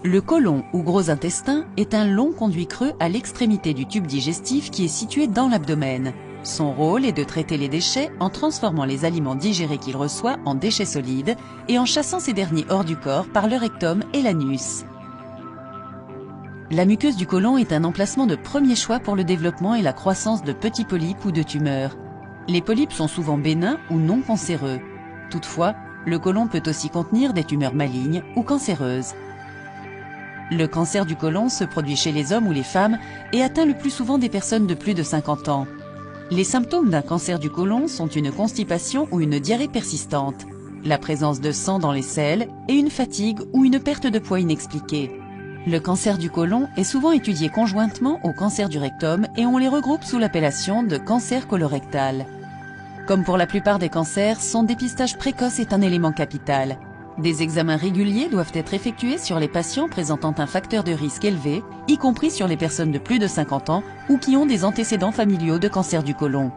Le côlon ou gros intestin est un long conduit creux à l'extrémité du tube digestif qui est situé dans l'abdomen. Son rôle est de traiter les déchets en transformant les aliments digérés qu'il reçoit en déchets solides et en chassant ces derniers hors du corps par le rectum et l'anus. La muqueuse du côlon est un emplacement de premier choix pour le développement et la croissance de petits polypes ou de tumeurs. Les polypes sont souvent bénins ou non cancéreux. Toutefois, le côlon peut aussi contenir des tumeurs malignes ou cancéreuses. Le cancer du côlon se produit chez les hommes ou les femmes et atteint le plus souvent des personnes de plus de 50 ans. Les symptômes d'un cancer du côlon sont une constipation ou une diarrhée persistante, la présence de sang dans les selles et une fatigue ou une perte de poids inexpliquée. Le cancer du côlon est souvent étudié conjointement au cancer du rectum et on les regroupe sous l'appellation de cancer colorectal. Comme pour la plupart des cancers, son dépistage précoce est un élément capital. Des examens réguliers doivent être effectués sur les patients présentant un facteur de risque élevé, y compris sur les personnes de plus de 50 ans ou qui ont des antécédents familiaux de cancer du côlon.